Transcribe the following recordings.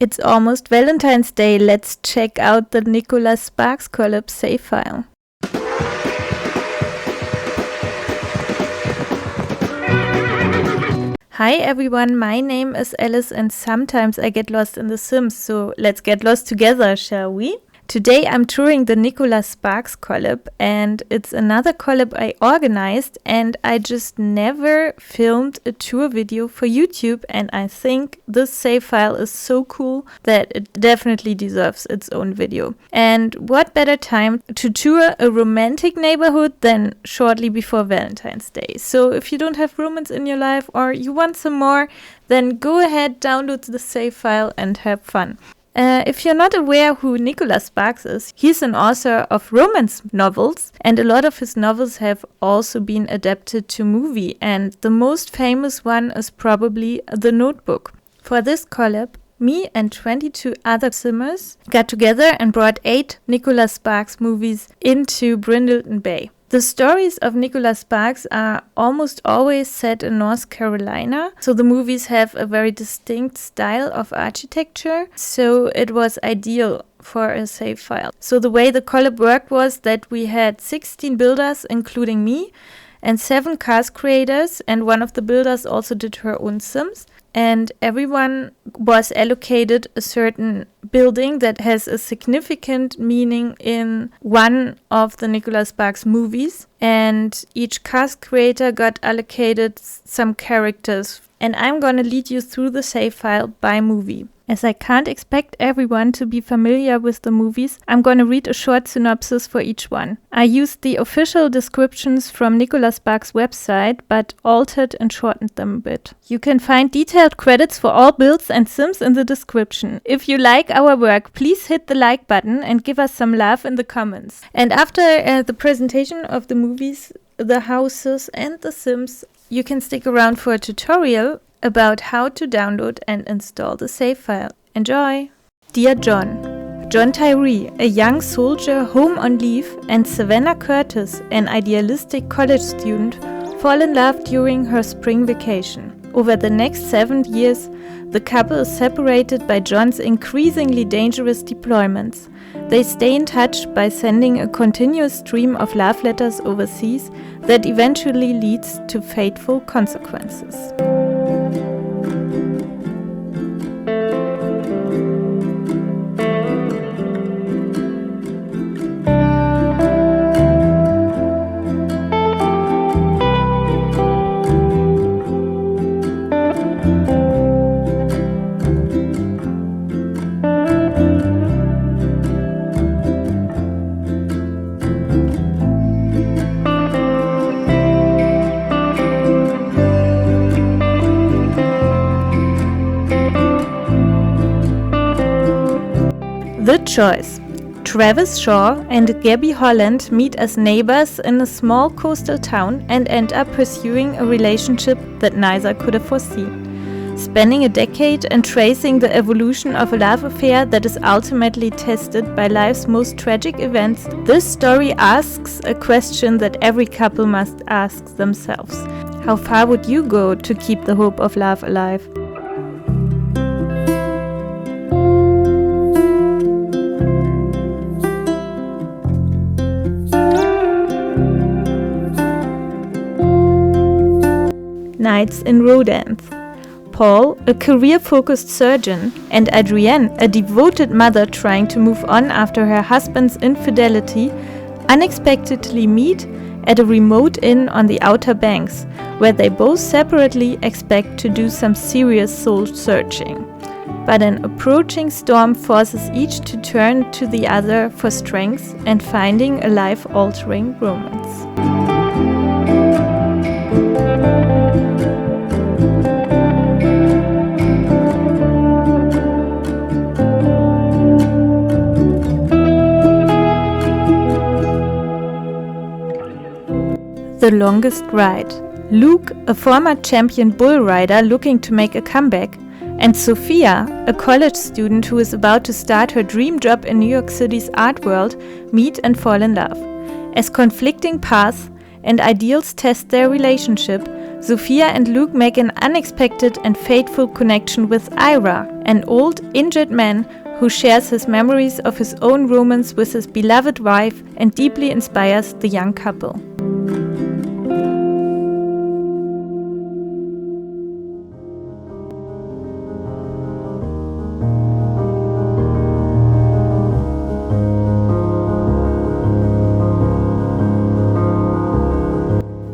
It's almost Valentine's Day. Let's check out the nicholassparkscollab save file. Hi everyone, my name is Alice and sometimes I get lost in The Sims, so let's get lost together, shall we? Today I'm touring the nicholassparkscollab and it's another collab I organized, and I just never filmed a tour video for YouTube, and I think this save file is so cool that it definitely deserves its own video. And what better time to tour a romantic neighborhood than shortly before Valentine's Day. So if you don't have romance in your life or you want some more, then go ahead, download the save file and have fun. If you're not aware who Nicholas Sparks is, he's an author of romance novels, and a lot of his novels have also been adapted to movie, and the most famous one is probably The Notebook. For this collab, me and 22 other simmers got together and brought 8 Nicholas Sparks movies into Brindleton Bay. The stories of Nicholas Sparks are almost always set in North Carolina, so the movies have a very distinct style of architecture, so it was ideal for a save file. So the way the collab worked was that we had 16 builders, including me, and 7 cast creators, and one of the builders also did her own Sims. And everyone was allocated a certain building that has a significant meaning in one of the Nicholas Sparks movies. And each cast creator got allocated some characters. And I'm gonna lead you through the save file by movie. As I can't expect everyone to be familiar with the movies, I'm gonna read a short synopsis for each one. I used the official descriptions from Nicholas Sparks' website, but altered and shortened them a bit. You can find detailed credits for all builds and sims in the description. If you like our work, please hit the like button and give us some love in the comments. And after the presentation of the movies, the houses and the sims, you can stick around for a tutorial about how to download and install the save file. Enjoy! Dear John Tyree, a young soldier home on leave, and Savannah Curtis, an idealistic college student, fall in love during her spring vacation. Over the next 7 years, the couple is separated by John's increasingly dangerous deployments. They stay in touch by sending a continuous stream of love letters overseas that eventually leads to fateful consequences. The choice. Travis Shaw and Gabby Holland meet as neighbors in a small coastal town and end up pursuing a relationship that neither could have foreseen. Spanning a decade and tracing the evolution of a love affair that is ultimately tested by life's most tragic events, this story asks a question that every couple must ask themselves. How far would you go to keep the hope of love alive? Nights in Rodanthe. Paul, a career-focused surgeon, and Adrienne, a devoted mother trying to move on after her husband's infidelity, unexpectedly meet at a remote inn on the Outer Banks, where they both separately expect to do some serious soul-searching. But an approaching storm forces each to turn to the other for strength and finding a life-altering romance. The longest ride. Luke, a former champion bull rider looking to make a comeback, and Sophia, a college student who is about to start her dream job in New York City's art world, meet and fall in love. As conflicting paths and ideals test their relationship, Sophia and Luke make an unexpected and fateful connection with Ira, an old, injured man who shares his memories of his own romance with his beloved wife and deeply inspires the young couple.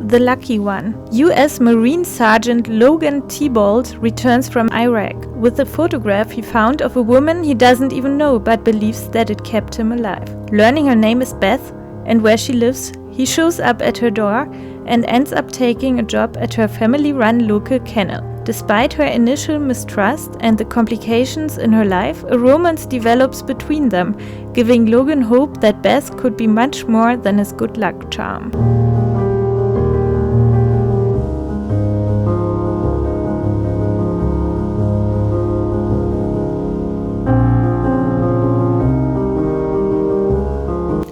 The Lucky One. U.S. Marine Sergeant Logan Thibault returns from Iraq with a photograph he found of a woman he doesn't even know but believes that it kept him alive. Learning her name is Beth and where she lives, he shows up at her door and ends up taking a job at her family-run local kennel. Despite her initial mistrust and the complications in her life, a romance develops between them, giving Logan hope that Beth could be much more than his good luck charm.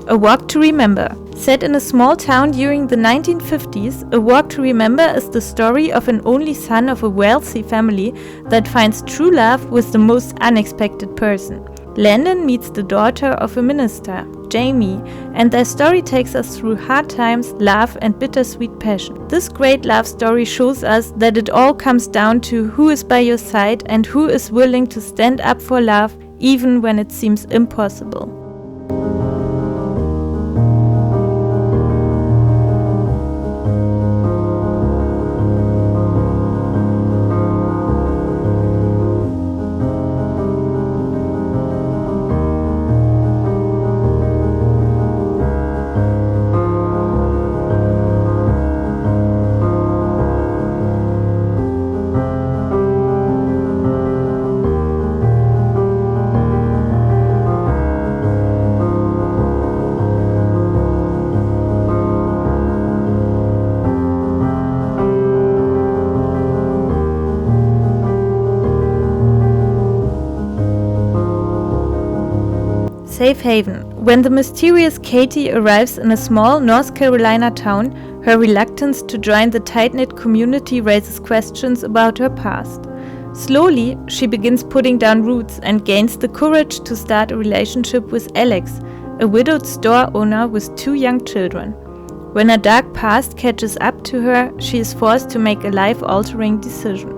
A Walk to Remember. Set in a small town during the 1950s, A Walk to Remember is the story of an only son of a wealthy family that finds true love with the most unexpected person. Landon meets the daughter of a minister, Jamie, and their story takes us through hard times, love, and bittersweet passion. This great love story shows us that it all comes down to who is by your side and who is willing to stand up for love even when it seems impossible. Safe Haven. When the mysterious Katie arrives in a small North Carolina town, her reluctance to join the tight-knit community raises questions about her past. Slowly, she begins putting down roots and gains the courage to start a relationship with Alex, a widowed store owner with 2 young children. When her dark past catches up to her, she is forced to make a life-altering decision.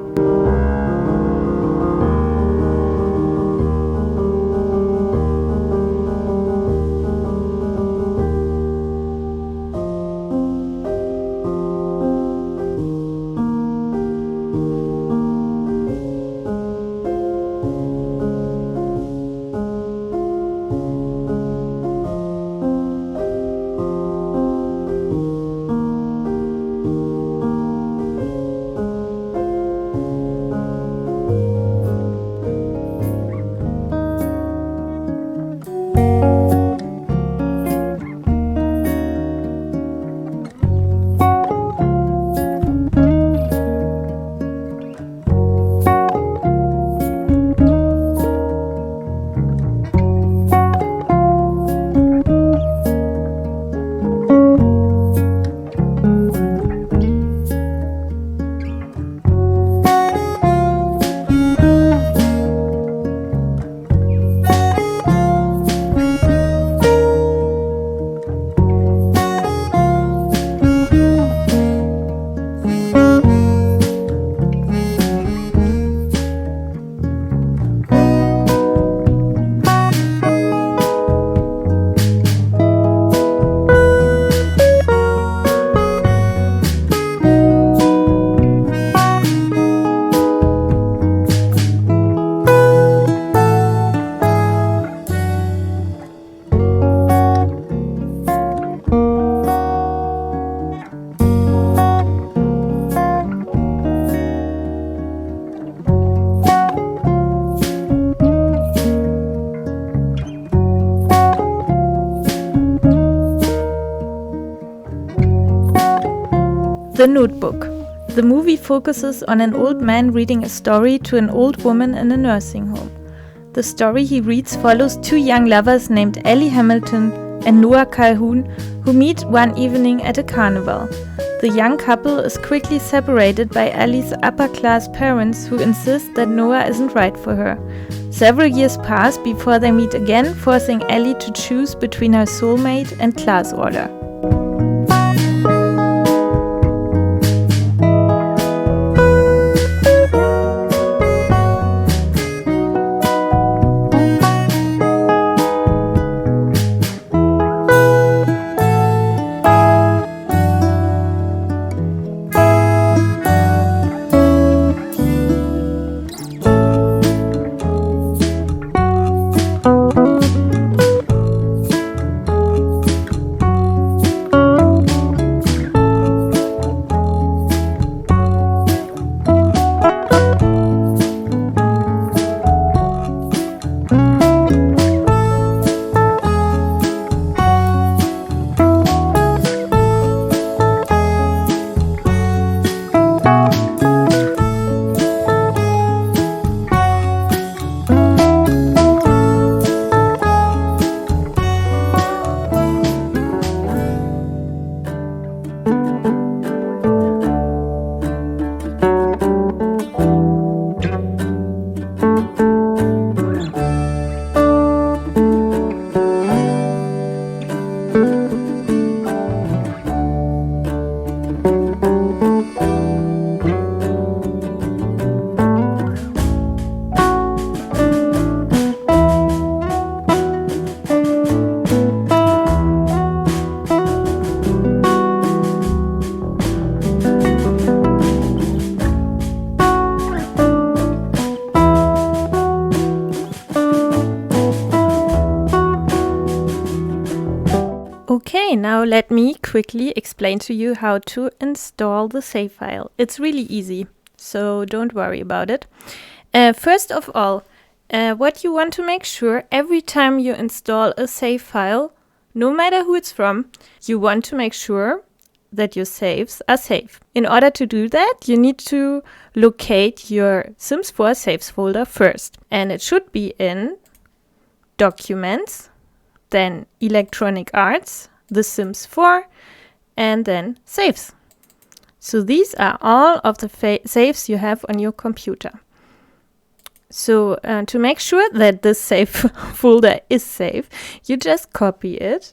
The Notebook. The movie focuses on an old man reading a story to an old woman in a nursing home. The story he reads follows 2 young lovers named Ellie Hamilton and Noah Calhoun who meet one evening at a carnival. the young couple is quickly separated by Ellie's upper-class parents who insist that Noah isn't right for her. Several years pass before they meet again, forcing Ellie to choose between her soulmate and class order. Okay, now let me quickly explain to you how to install the save file. It's really easy, so don't worry about it. First of all, what you want to make sure every time you install a save file, no matter who it's from, you want to make sure that your saves are safe. In order to do that, you need to locate your Sims 4 saves folder first. And it should be in Documents, then Electronic Arts, The Sims 4, and then Saves. So these are all of the saves you have on your computer. So to make sure that this save folder is safe, you just copy it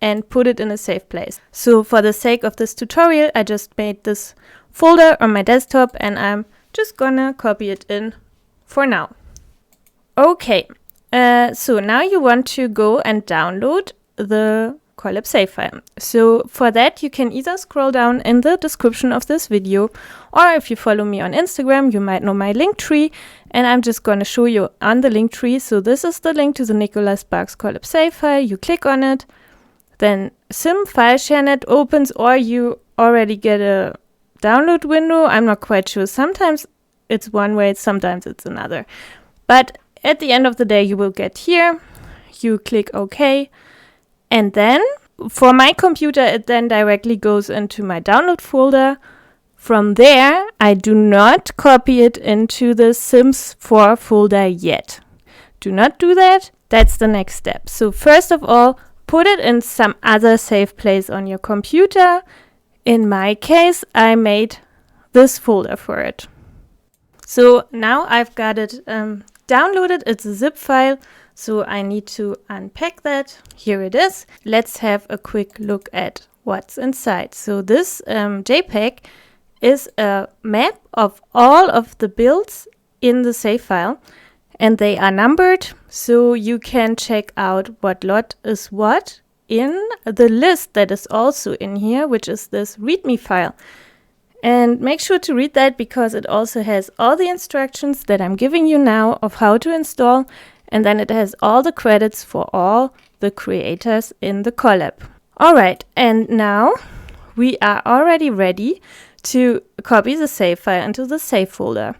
and put it in a safe place. So for the sake of this tutorial, I just made this folder on my desktop and I'm just gonna copy it in for now. Okay, so now you want to go and download the Collab save file. So for that, you can either scroll down in the description of this video, or if you follow me on Instagram, you might know my link tree, and I'm just going to show you on the link tree. So this is the link to the nicholassparkscollab save file. You click on it, then Sim file ShareNet opens, or you already get a download window. I'm not quite sure. Sometimes it's one way, sometimes it's another. But at the end of the day, you will get here. You click OK. And then, for my computer, it then directly goes into my download folder. From there, I do not copy it into the Sims 4 folder yet. Do not do that. That's the next step. So first of all, put it in some other safe place on your computer. In my case, I made this folder for it. So now I've got it downloaded. It's a zip file. So I need to unpack that. Here it is. Let's have a quick look at what's inside. So this JPEG is a map of all of the builds in the save file, and they are numbered, so you can check out what lot is what in the list that is also in here, which is this README file. And make sure to read that because it also has all the instructions that I'm giving you now of how to install. And then it has all the credits for all the creators in the collab. All right, and now we are already ready to copy the save file into the save folder.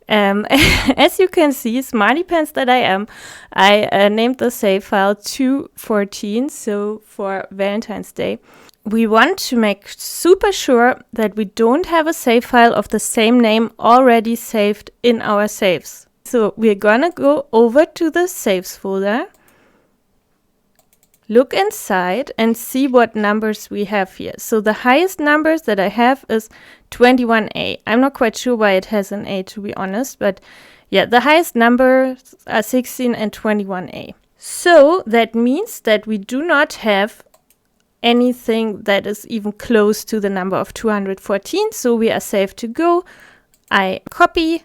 As you can see, smarty pants that I am, I named the save file 214, so for Valentine's Day. We want to make super sure that we don't have a save file of the same name already saved in our saves. So we're gonna go over to the saves folder look inside and see what numbers we have here. So the highest numbers that I have is 21A. I'm not quite sure why it has an A, to be honest, but yeah, the highest numbers are 16 and 21A. So that means that we do not have anything that is even close to the number of 214, so we are safe to go. I copy,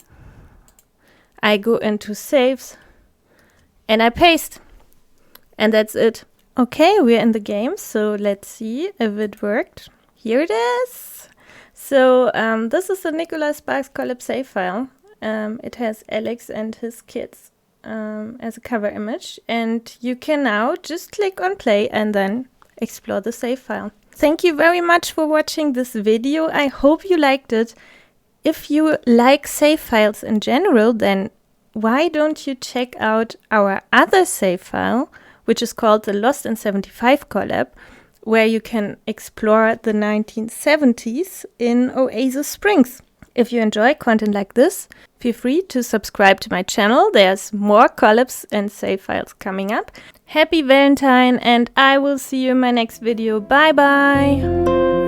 I go into saves, and I paste. And that's it. Okay, we're in the game, so let's see if it worked. Here it is. So this is the nicholassparkscollab save file. It has Alex and his kids as a cover image, and you can now just click on play and then explore the save file. Thank you very much for watching this video. I hope you liked it. If you like save files in general, then why don't you check out our other save file, which is called the Lost in 75 collab, where you can explore the 1970s in Oasis Springs. If you enjoy content like this, feel free to subscribe to my channel. There's more collabs and save files coming up. Happy Valentine, and I will see you in my next video. Bye bye!